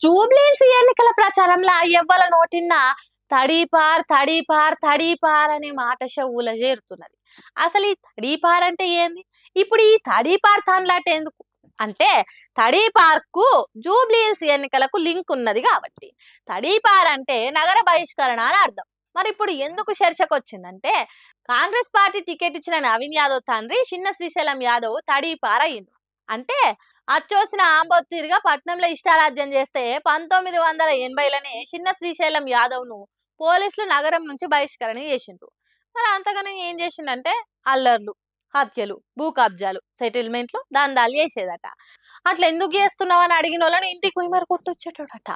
జూబ్లీహిల్స్ ఎన్నికల ప్రచారంలో ఎవ్వల నోటిన్నా తడీపార్ తడీపార్ తడీపార్ అనే మాట చెవుల చేరుతున్నది. అసలు ఈ తడీపార్ అంటే ఏంది? ఇప్పుడు ఈ తడీపార్ తాన్లాట ఎందుకు అంటే తడీపార్ కు జూబ్లీహిల్స్ ఎన్నికలకు లింక్ ఉన్నది కాబట్టి. తడీపార్ అంటే నగర బహిష్కరణ అని అర్థం. మరి ఇప్పుడు ఎందుకు చర్చకు వచ్చిందంటే కాంగ్రెస్ పార్టీ టికెట్ ఇచ్చిన నవీన్ యాదవ్ తండ్రి చిన్న శ్రీశైలం యాదవ్ తడీపార్ అయ్యిండు. అంటే అచ్చోసిన ఆంబోతీరుగా పట్నంలో ఇష్టారాజ్యం చేస్తే 1980లోనే చిన్న శ్రీశైలం యాదవ్ ను పోలీసులు నగరం నుంచి బహిష్కరణ చేసిండ్రు. మరి అంతగానే ఏం చేసిండంటే అల్లర్లు, హత్యలు, భూ కబ్జాలు, సెటిల్మెంట్లు, దందాలు చేసేదట. అట్లా ఎందుకు చేస్తున్నావు అని అడిగిన వాళ్ళని ఇంటికి పోయి మరి కొట్టొచ్చేటోడట.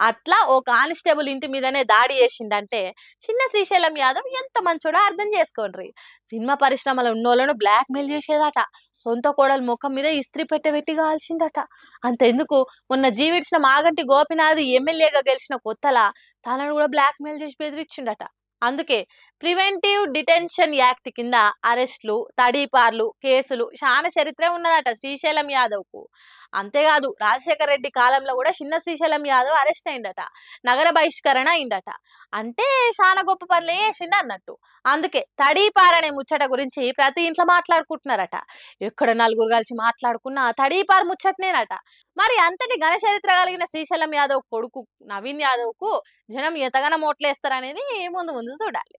అట్లా ఓ కానిస్టేబుల్ ఇంటి మీదనే దాడి చేసిండంటే చిన్న శ్రీశైలం యాదవ్ ఎంత మంచోడో అర్థం చేసుకోండి. సినిమా పరిశ్రమలో ఉన్నోళ్ళను బ్లాక్ మెయిల్ చేసేదట. సొంత కోడలు ముఖం మీద ఇస్త్రీ పెట్టి కాల్చిందట. అంతెందుకు మొన్న జీవిడిచిన మాగంటి గోపినాథ్ ఎమ్మెల్యేగా గెలిచిన కొత్తలా తనను కూడా బ్లాక్ మెయిల్ చేసి బెదిరించిండట. అందుకే ప్రివెంటివ్ డిటెన్షన్ యాక్ట్ కింద అరెస్టులు, తడీపార్లు, కేసులు చాలా చరిత్ర ఉన్నదట శ్రీశైలం యాదవ్ కు. అంతేకాదు రాజశేఖర రెడ్డి కాలంలో కూడా చిన్న శ్రీశైలం యాదవ్ అరెస్ట్ అయిందట, నగర బహిష్కరణ అయిందట. అంటే చాలా గొప్ప పనులే చేసిండు అన్నట్టు. అందుకే తడీపార్ అనే ముచ్చట గురించి ప్రతి ఇంట్లో మాట్లాడుకుంటున్నారట. ఎక్కడ నలుగురు కలిసి మాట్లాడుకున్నా తడీపార్ ముచ్చటనేనట. మరి అంతటి ఘన చరిత్ర కలిగిన శ్రీశైలం యాదవ్ కొడుకు నవీన్ యాదవ్ కు జనం ఎంతగానో ఓట్లేస్తారనేది ముందు ముందు చూడాలి.